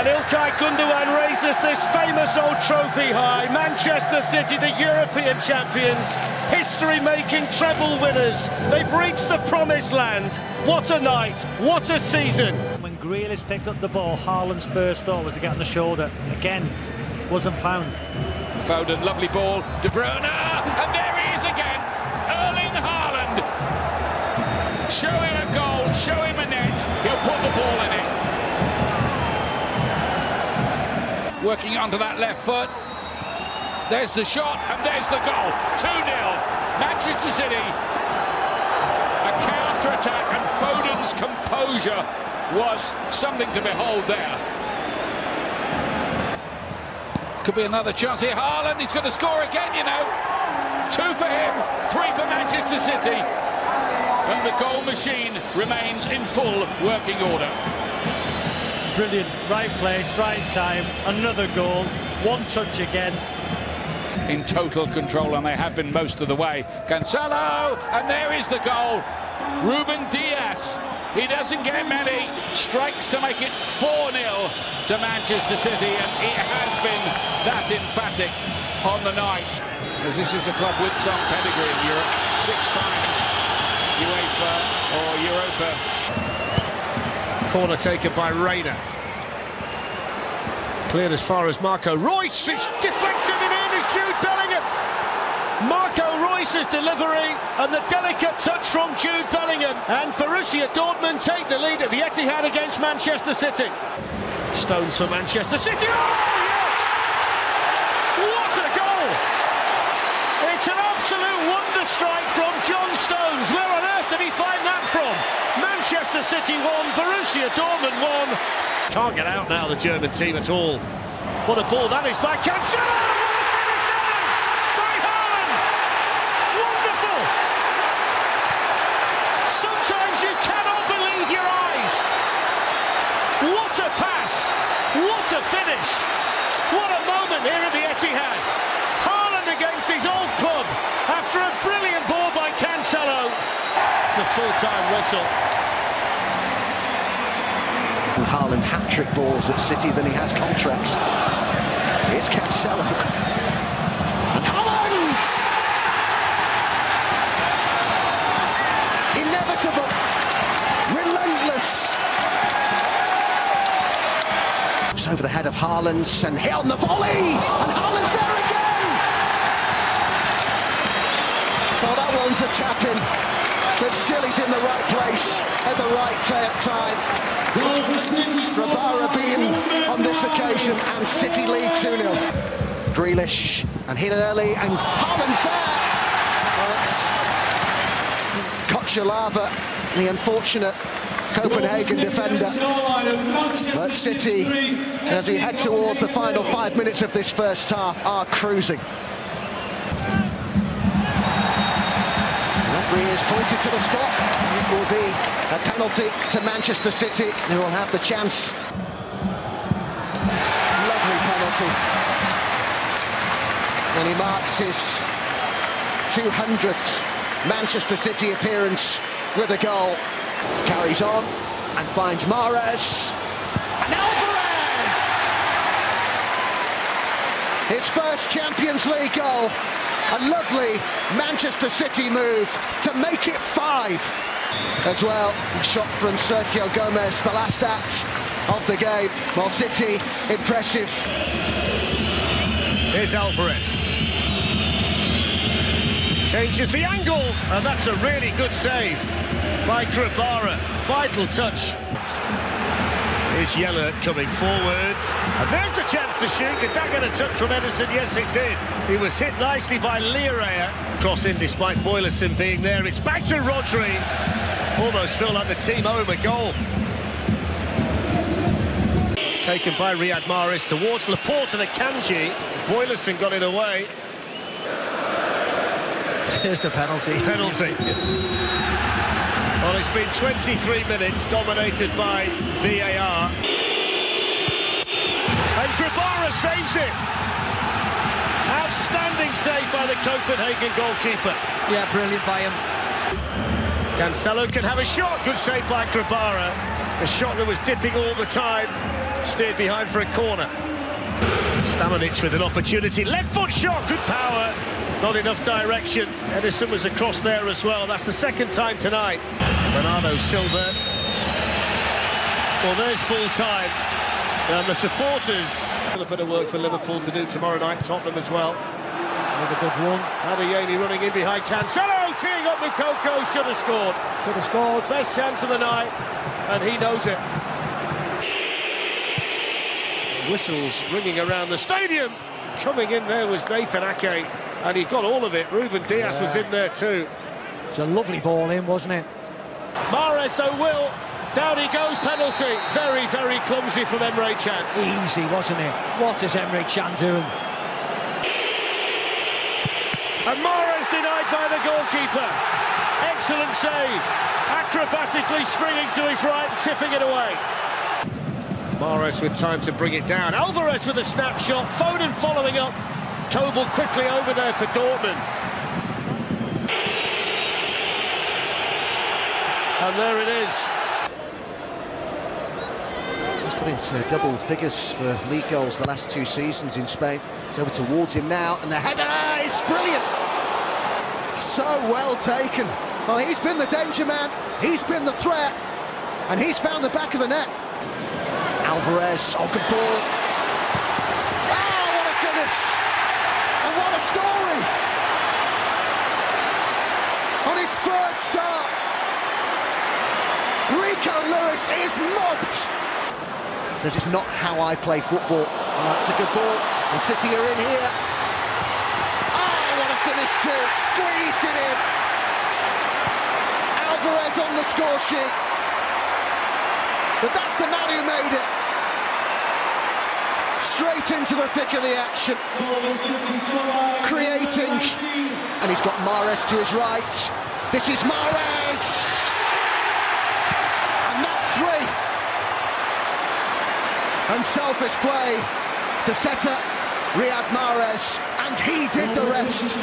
And İlkay Gündoğan raises this famous old trophy high. Manchester City, the European champions, history-making treble winners. They've reached the promised land. What a night, what a season. When Grealish picked up the ball, Haaland's first thought was to get on the shoulder. Again, wasn't found. Foden, lovely ball, De Bruyne, and there he is again. Erling Haaland. Show him a goal, show him a net, he'll put the ball in it. Working onto that left foot. There's the shot, and there's the goal. 2-0. Manchester City. A counter-attack, and Foden's composure was something to behold there. Could be another chance here. Haaland, he's going to score again, you know. 2 for him, 3 for Manchester City. And the goal machine remains in full working order. Brilliant, right place, right time, another goal, one touch again. In total control, and they have been most of the way. Cancelo, and there is the goal. Ruben Dias, he doesn't get many, strikes to make it 4-0 to Manchester City, and it has been that emphatic on the night. As this is a club with some pedigree in Europe, 6 times UEFA or Europa. Corner taken by Reina. Cleared as far as Marco Reus. It's deflected and in is Jude Bellingham. Marco Reus's delivery and the delicate touch from Jude Bellingham. And Borussia Dortmund take the lead at the Etihad against Manchester City. Stones for Manchester City. Oh, yes! What a goal! It's an absolute wonder strike from John Stones. Where on earth did he find that from? Manchester City won, Borussia Dortmund won. Can't get out now, the German team at all. What a ball that is by Cancelo! By Haaland! Wonderful! Sometimes you cannot believe your eyes. What a pass! What a finish! What a moment here at the Etihad. Haaland against his old club after a brilliant ball by Cancelo. The full-time whistle. And Haaland hat-trick balls at City than he has contracts. Here's Cancelo. And Haaland! Inevitable. Relentless. It's over the head of Haaland, and here on the volley! And Haaland's there again! Oh, that one's a tap-in. But still he's in the right place at the right time. Ravara beaten on this occasion, and City lead 2-0. Grealish, and hit early, and Haaland's there! Well, Kochalava, the unfortunate Copenhagen defender. But City, as we head towards the final 5 minutes of this first half, are cruising. Is pointed to the spot. It will be a penalty to Manchester City, who will have the chance. Lovely penalty. And he marks his 200th Manchester City appearance with a goal. Carries on and finds Mahrez. And Alvarez! His first Champions League goal. A lovely Manchester City move to make it 5. As well, a shot from Sergio Gomez, the last act of the game. Well, City, impressive. Here's Alvarez. Changes the angle, and that's a really good save by Grabara. Vital touch. Here's Yeller coming forward, and there's the chance to shoot. Did that get a touch from Edison? Yes, it did. He was hit nicely by Learea. Cross in despite Boyleson being there. It's back to Rodri. Almost feel like the team owe him a goal. It's taken by Riyad Mahrez towards Laporte and Akanji. Boyleson got it away. There's the penalty. Penalty. Well, it's been 23 minutes dominated by VAR. And Grabara saves it. Outstanding save by the Copenhagen goalkeeper. Yeah, brilliant by him. Cancelo can have a shot. Good save by Grabara. A shot that was dipping all the time. Steered behind for a corner. Stamanic with an opportunity. Left foot shot, good power. Not enough direction. Edison was across there as well. That's the second time tonight. Bernardo Silva. Well, there's full time. And the supporters. A bit of work for Liverpool to do tomorrow night. Tottenham as well. Another good run. Adeyemi running in behind Cancelo, teeing up Moukoko. Should have scored. Should have scored. Best chance of the night, and he knows it. Whistles ringing around the stadium. Coming in there was Nathan Ake, and he got all of it. Ruben Dias was in there too. It's a lovely ball in, wasn't it? Mahrez though will. Down he goes, penalty. Very, very clumsy from Emre Can. Easy, wasn't it? What is Emre Can doing? And Mahrez denied by the goalkeeper. Excellent save. Acrobatically springing to his right, tipping it away. Mahrez with time to bring it down. Alvarez with a snapshot. Foden following up. Kobel quickly over there for Dortmund. And there it is. He's got into double figures for league goals the last 2 seasons in Spain. It's over towards him now, and the header is brilliant. So well taken. Well, he's been the danger man, he's been the threat, and he's found the back of the net. Alvarez, oh, good ball. Oh, what a finish! And what a story! On his first start, Rico Lewis is mobbed. Says it's not how I play football. Oh, that's a good ball. And City are in here. Oh, what a finish too. Squeezed it in. Alvarez on the score sheet. But that's the man who made it. Straight into the thick of the action. Creating. And he's got Mahrez to his right. This is Mahrez. And that's 3. Unselfish play to set up Riyad Mahrez, and he did the rest.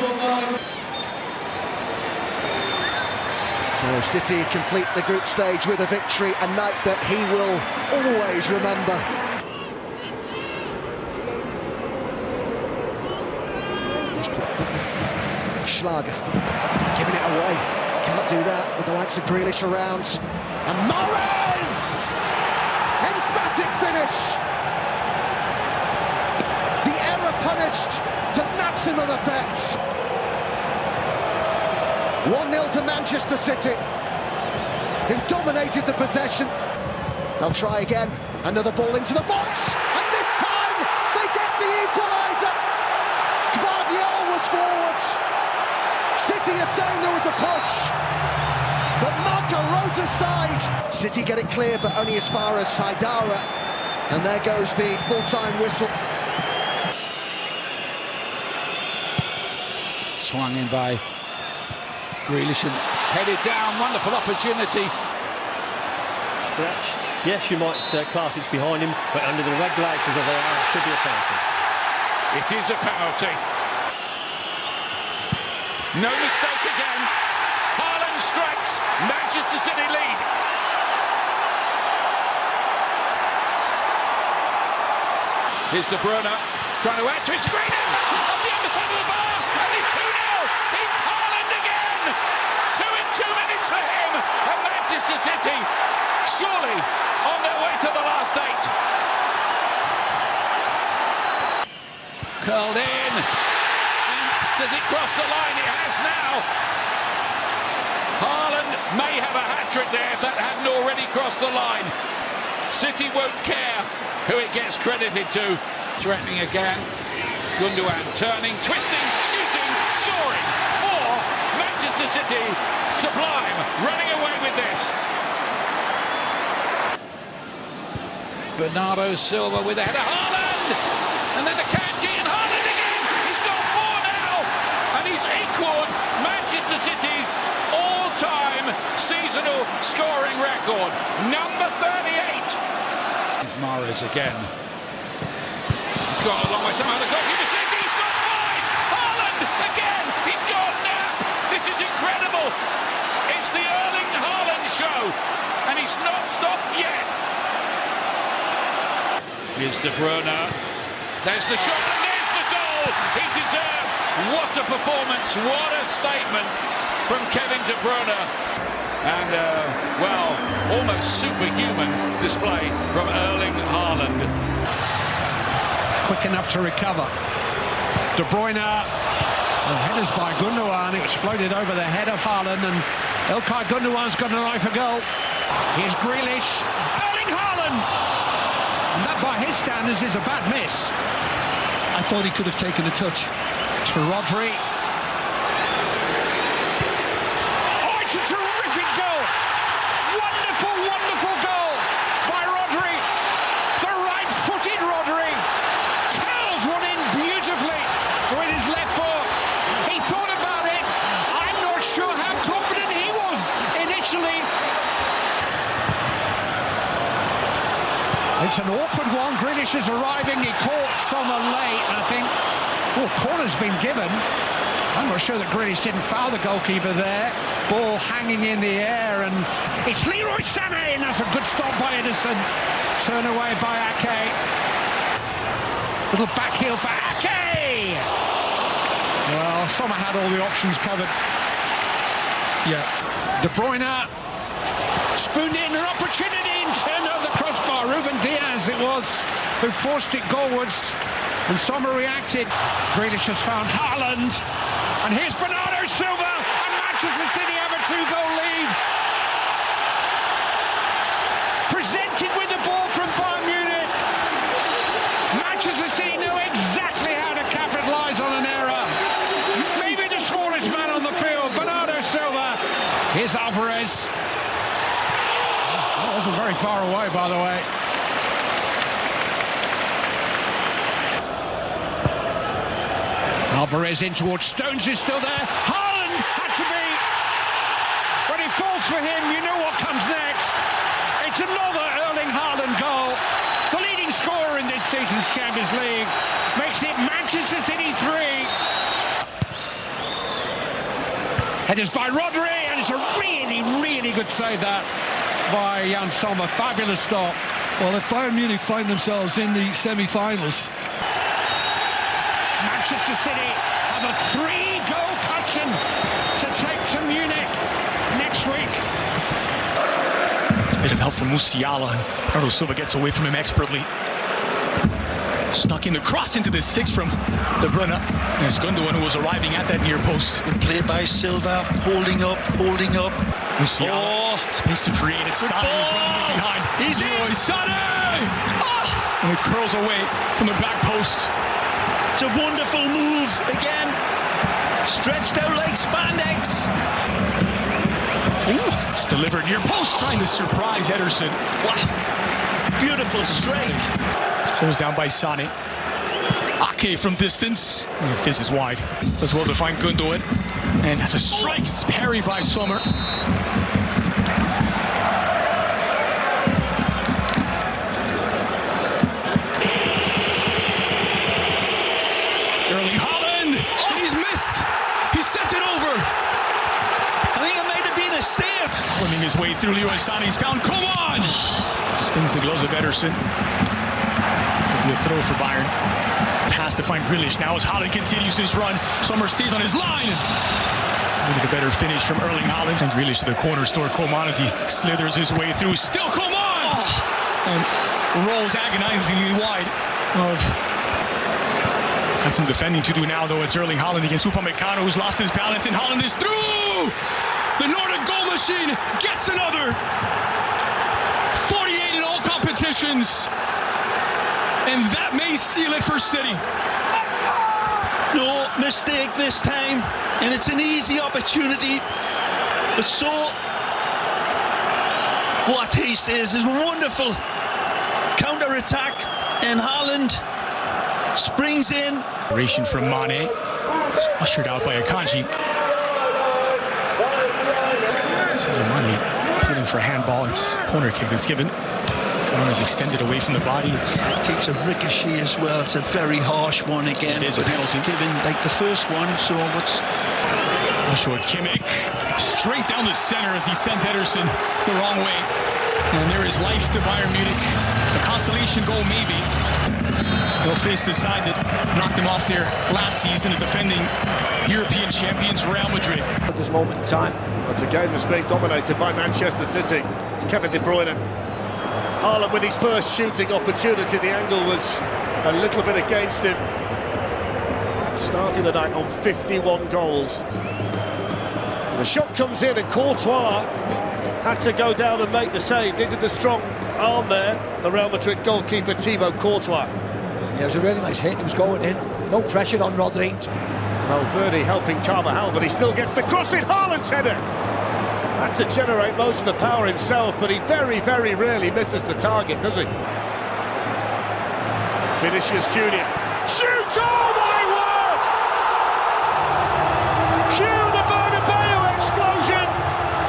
So City complete the group stage with a victory, a night that he will always remember. Schlager giving it away, can't do that with the likes of Grealish around. And Mahrez! Emphatic finish! The error punished to maximum effect. 1-0 to Manchester City, who've dominated the possession. They'll try again, another ball into the box, and this time they get the equaliser. Gvardiol was forward. City are saying there was a push, but Marco Rosa's side. City get it clear, but only as far as Saidara. And there goes the full-time whistle. Swung in by Grealish and headed down. Wonderful opportunity. Stretch. Yes, you might class it's behind him, but under the regulations of VAR, it should be a penalty. It is a penalty. No mistake again. Haaland strikes. Manchester City lead. Here's De Bruyne trying to add to his screen. Off the underside of the bar. And it's 2-0. It's Haaland again. 2 in 2 minutes for him. And Manchester City surely on their way to the last 8. Curled in. Does it cross the line? It has now. Haaland may have a hat-trick there if that hadn't already crossed the line. City won't care who it gets credited to. Threatening again. Gundogan turning, twisting, shooting, scoring for Manchester City. Sublime, running away with this. Bernardo Silva with a header. Haaland! And then the Kanji and Haaland again. He's got 4 now. And he's equalled Manchester City's all-time seasonal scoring record. Number 38. Here's Mahrez again. He's gone a long way. Somehow the goalkeeper says he's got 5. Haaland again. He's gone now. This is incredible. It's the Erling Haaland show. And he's not stopped yet. Here's De Bruyne. There's the shot and there's the goal. He deserves. What a performance. What a statement from Kevin De Bruyne. And, well, almost superhuman display from Erling Haaland. Quick enough to recover. De Bruyne, headers by Gundogan. It was floated over the head of Haaland, and Ilkay Gundogan's got an eye for goal. Here's Grealish. Erling Haaland! And that, by his standards, is a bad miss. I thought he could have taken a touch. It's for Rodri. Oh, it's a terrific goal! Wonderful, wonderful goal by Rodri. The right-footed Rodri curls one in beautifully with his left foot. He thought about it. I'm not sure how confident he was initially. It's an awkward one. Grealish is arriving. He caught Sommer late, I think. Oh, corner's been given. I'm not sure that Grealish didn't foul the goalkeeper there. Ball hanging in the air, and it's Leroy Sané, and that's a good stop by Ederson. Turn away by Ake. Little back heel for Ake. Well, Sommer had all the options covered. Yeah. De Bruyne spooned in an opportunity and turned over the crossbar. Ruben Diaz it was who forced it goalwards, and Sommer reacted. Grealish has found Haaland, and here's Bernardo Silva, and Manchester City have a 2-goal lead. Presented with the ball from Bayern Munich. Manchester City know exactly how to capitalise on an error. Maybe the smallest man on the field, Bernardo Silva. Here's Alvarez. That wasn't very far away, by the way. Alvarez in towards Stones, who's still there. Haaland had to be. When it falls for him, you know what comes next. It's another Erling Haaland goal. The leading scorer in this season's Champions League makes it Manchester City 3. Headers by Rodri, and it's a really, really good save that by Jan Sommer. Fabulous stop. Well, if Bayern Munich find themselves in the semi-finals, Manchester City have a 3-goal cushion to take to Munich next week. It's a bit of help from Musiala. Bernardo Silva gets away from him expertly. Snuck in the cross into the 6 from De Bruyne. And it's Gundogan who was arriving at that near post. Good play by Silva, holding up. Musiala, space to create it. Sané is running behind. He's Leroy in. Sané! Oh! And it curls away from the back post. It's a wonderful move again. Stretched out like spandex. Ooh, it's delivered near post, trying to surprise Ederson. Wow. Beautiful strike. It's closed down by Sané. Ake from distance. And Fizz is wide. Does well to find Gundogan. And has a strike. It's parried by Sommer. Erling Haaland. Oh, he's missed. He sent it over. I think it might have been a save. Swimming his way through Leroy Sané. He's found. Come on! Stings the gloves of Ederson. It'll be a throw for Bayern. Pass to find Grealish. Now as Haaland continues his run, Sommer stays on his line. Maybe the better finish from Erling Haaland. And Grealish to the corner store. Coman as he slithers his way through. Still Coman! And rolls agonizingly wide of... Got some defending to do now, though. It's Erling Haaland against Upamecano, who's lost his balance, and Haaland is through! The Nordic goal machine gets another! 48 in all competitions. And that may seal it for City. No mistake this time, and it's an easy opportunity. But so, what he says is wonderful counter-attack, and Haaland springs in. Ration from Mane. It's ushered out by Akanji. So Mane pulling for handball. It's corner kick that's given. Corner is extended away from the body. It takes a ricochet as well. It's a very harsh one again. It is a penalty. It's given like the first one, so what's... Joshua Kimmich straight down the center as he sends Ederson the wrong way. And there is life to Bayern Munich. A consolation goal, maybe. He'll face the side that knocked him off there last season, the defending European champions Real Madrid. At this moment in time. It's a game that's being dominated by Manchester City. It's Kevin De Bruyne. Haaland with his first shooting opportunity. The angle was a little bit against him. Starting the night on 51 goals. The shot comes in and Courtois had to go down and make the save. Needed the strong arm there. The Real Madrid goalkeeper Thibaut Courtois. Yeah, it was a really nice hit. He was going in. No pressure on Rodri. Valverde helping Carvajal, but he still gets the cross in. Haaland's header. Had to generate most of the power himself, but he very, very rarely misses the target, does he? Vinicius Junior shoots! Oh my word! Cue the Bernabeu explosion.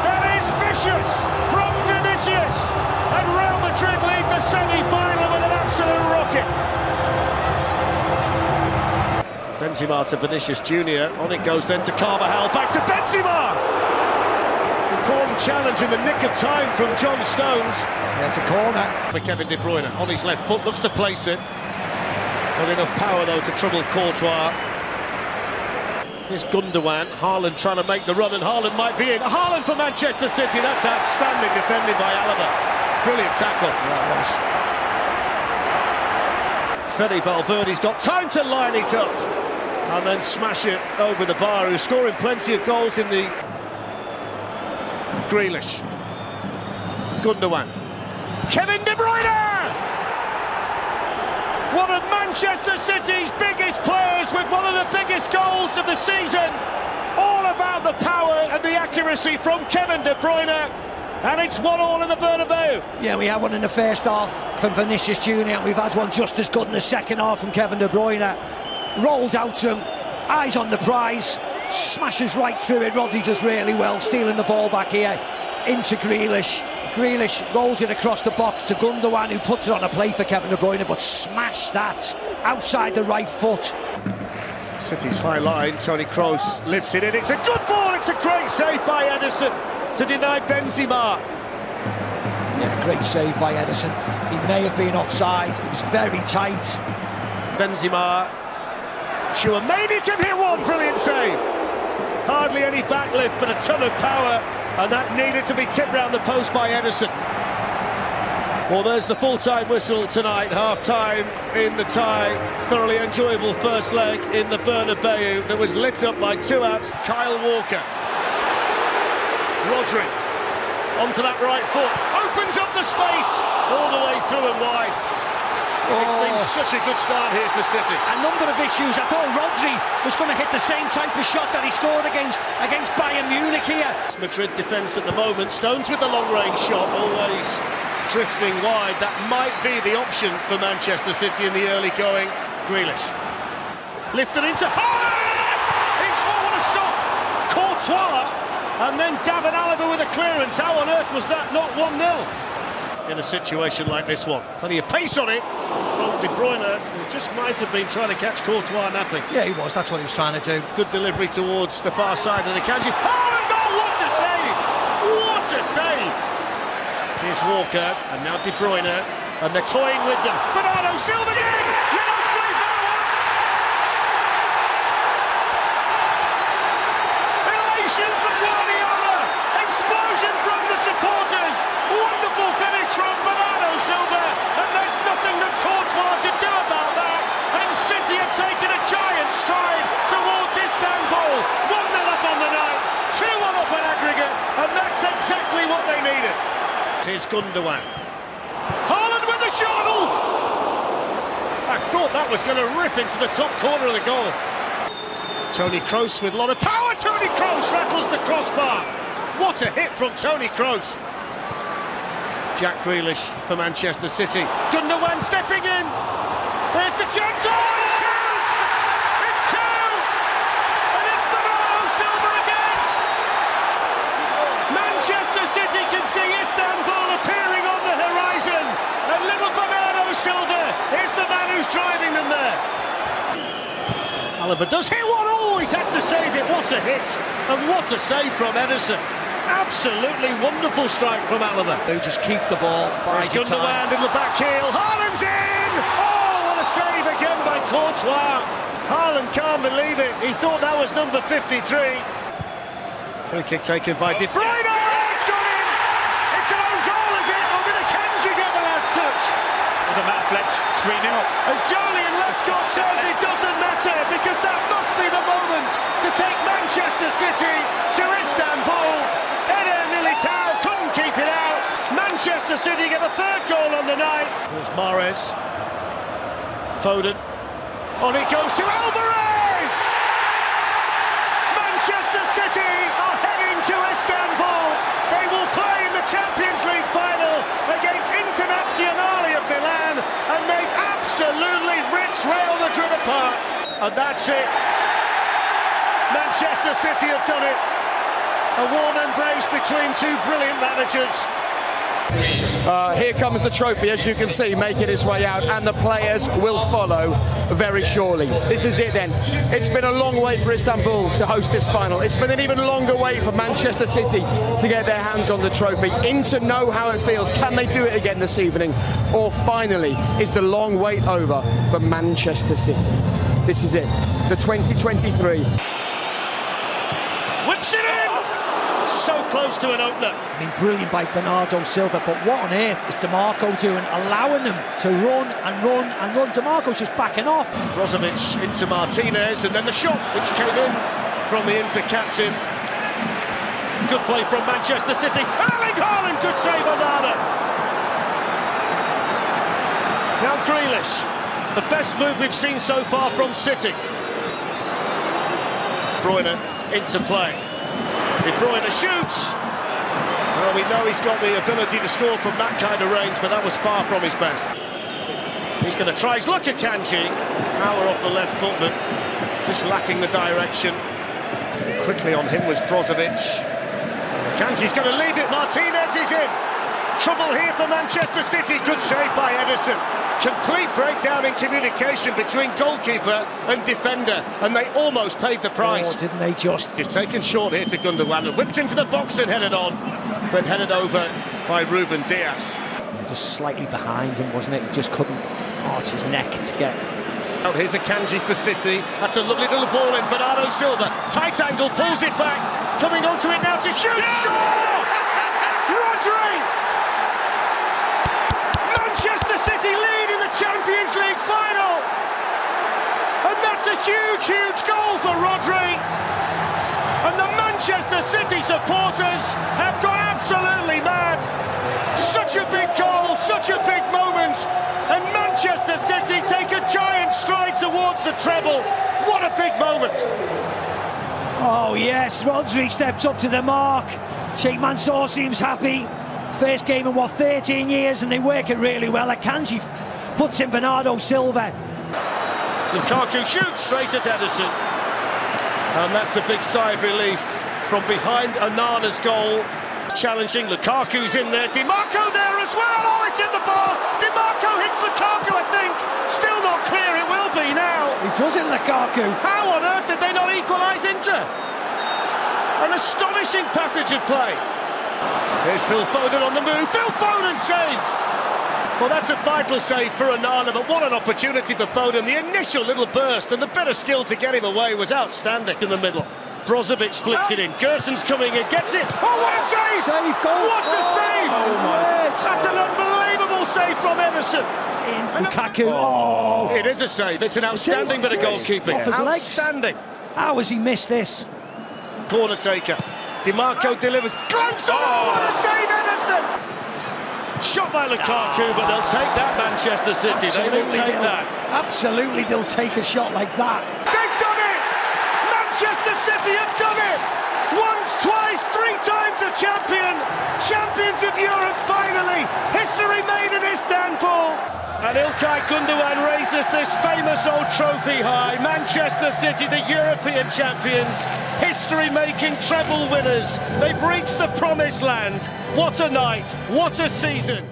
That is vicious from Vinicius, and Real Madrid lead the semi-final with an absolute rocket. Benzema to Vinicius Junior. On it goes then to Carvajal. Back to Benzema. Important challenge in the nick of time from John Stones. Yeah, it's a corner. For Kevin De Bruyne on his left foot, looks to place it. Not enough power though to trouble Courtois. Here's Gundogan. Haaland trying to make the run, and Haaland might be in. Haaland for Manchester City. That's outstanding defending by Alaba. Brilliant tackle. Fede Valverde's got time to line it up and then smash it over the bar. Who's scoring plenty of goals in the... Grealish. Gundogan. Kevin De Bruyne! One of Manchester City's biggest players with one of the biggest goals of the season. All about the power and the accuracy from Kevin De Bruyne. And it's 1-1 in the Bernabeu. Yeah, we had one in the first half from Vinicius Junior, and we've had one just as good in the second half from Kevin De Bruyne. Rolls out to him, eyes on the prize, smashes right through it. Rodri does really well, stealing the ball back here into Grealish. Grealish rolls it across the box to Gundogan, who puts it on a play for Kevin De Bruyne, but smashed that outside the right foot. City's high line, Toni Kroos lifts it in. It's a good ball, it's a great save by Ederson to deny Benzema. Yeah, great save by Ederson. He may have been offside, it was very tight. Benzema, Chouameni can hit one, brilliant save. Hardly any backlift, but a ton of power, and that needed to be tipped round the post by Ederson. Well, there's the full-time whistle tonight, half-time in the tie. Thoroughly enjoyable first leg in the Bernabeu that was lit up by two outs. Kyle Walker. Rodri onto that right foot, opens up the space all the way through and wide. It's been such a good start here for City. A number of issues. I thought Rodri was going to hit the same type of shot that he scored against Bayern Munich here. It's Madrid defence at the moment. Stones with the long-range shot, always drifting wide. That might be the option for Manchester City in the early going. Grealish lifted into Haaland! It's what a stop! Courtois, and then David Alaba with a clearance. How on earth was that not 1-0? In a situation like this one, plenty of pace on it from De Bruyne, who just might have been trying to catch Courtois napping. Yeah, he was. That's what he was trying to do. Good delivery towards the far side of the Akanji. Oh, no, what a save! What a save! Here's Walker, and now De Bruyne, and they're toying with them. Bernardo Silva again! You're not free for that one! Elation for Guardiola! Explosion from the supporters! Wonderful finish from Bernardo Silva, and there's nothing that Courtois could do about that. And City have taken a giant stride towards Istanbul. 1-0 up on the night, 2-1 up at aggregate, and that's exactly what they needed. Here's Gundogan. Haaland with the shot! I thought that was going to rip into the top corner of the goal. Toni Kroos with a lot of power. Toni Kroos rattles the crossbar. What a hit from Toni Kroos. Jack Grealish for Manchester City. Gundogan stepping in. There's the chance. Oh, it's two! It's two! And it's Bernardo Silva again! Manchester City can see Istanbul appearing on the horizon. And little Bernardo Silva is the man who's driving them there. Alaba does hit one. Oh, he's had to save it. What a hit. And what a save from Ederson. Absolutely wonderful strike from Alaba. Who just keep the ball. There's Gundogan in the back heel. Haaland's in! Oh, what a save again by Courtois. Haaland can't believe it. He thought that was number 53. Free kick taken by De Bruyne. It's gone in! It's an own goal, is it? Or did Akanji get the last touch? There's a Matt Fletch, 3-0. As Julian Lescott says, it doesn't matter because that must be the moment to take Manchester City to Istanbul. Eder Militao couldn't keep it out. Manchester City get a third goal on the night. There's Mahrez. Foden. On it goes to Alvarez! Manchester City are heading to Istanbul. They will play in the Champions League final against Internazionale of Milan, and they've absolutely ripped Real Madrid apart. And that's it. Manchester City have done it. A warm embrace between two brilliant managers. Here comes the trophy, as you can see, making its way out, and the players will follow very shortly. This is it then. It's been a long wait for Istanbul to host this final. It's been an even longer wait for Manchester City to get their hands on the trophy, to know how it feels. Can they do it again this evening? Or finally, is the long wait over for Manchester City? This is it, the 2023. Whips it in! So close to an opener. I mean, brilliant by Bernardo Silva, but what on earth is DiMarco doing? Allowing them to run and run and run. DiMarco's just backing off. Brozovic into Martinez, and then the shot which came in from the Inter-captain. Good play from Manchester City. Erling Haaland, good save on Arda. Now Grealish, the best move we've seen so far from City. Bruyne into play. De Bruyne shoots. Well, we know he's got the ability to score from that kind of range, but that was far from his best. He's going to try his luck at Akanji. Power off the left foot, but just lacking the direction. Quickly on him was Brozovic. Akanji's going to lead it. Martinez is in. Trouble here for Manchester City. Good save by Ederson. Complete breakdown in communication between goalkeeper and defender, and they almost paid the price. Oh, didn't they just? He's taken short here to Gundogan and whipped into the box and headed on, but headed over by Ruben Dias. Just slightly behind him, wasn't it? He just couldn't arch his neck to get. Now here's Akanji for City. That's a lovely little ball in. Bernardo Silva, tight angle, pulls it back, coming onto it now to shoot. Yeah! Score! Rodri! Manchester City lead in the Champions League final, and that's a huge, huge goal for Rodri. And the Manchester City supporters have gone absolutely mad. Such a big goal, such a big moment, and Manchester City take a giant stride towards the treble. What a big moment. Oh yes, Rodri steps up to the mark. Sheikh Mansour seems happy. First game in, 13 years, and they work it really well. Akanji puts in Bernardo Silva. Lukaku shoots straight at Ederson. And that's a big sigh of relief from behind Onana's goal. Challenging, Lukaku's in there. DiMarco there as well. Oh, it's in the bar. DiMarco hits Lukaku, I think. Still not clear, it will be now. He does it, Lukaku. How on earth did they not equalise Inter? An astonishing passage of play. Here's Phil Foden on the move. Phil Foden saved! Well, that's a vital save for Onana, but what an opportunity for Foden. The initial little burst and the bit of skill to get him away was outstanding in the middle. Brozovic flicks it in. Gerson's coming in, gets it. Oh, what a save! Save, goal! What a save! Oh, my. That's an unbelievable save from Ederson. Lukaku, oh! It is a save. It's an outstanding bit of goalkeeping. Off his legs. Outstanding. How has he missed this? Corner taker. DiMarco delivers. Glanced on. Oh, what a save, Ederson! Shot by Lukaku, but they'll take that, Manchester City. They will take that. Absolutely, they'll take a shot like that. They've done it! Manchester City have done it! Once, twice, three times the champion! Champions of Europe, finally! History made in Istanbul! And Ilkay Gundogan raises this famous old trophy high. Manchester City, the European champions, history-making treble winners. They've reached the promised land. What a night, what a season.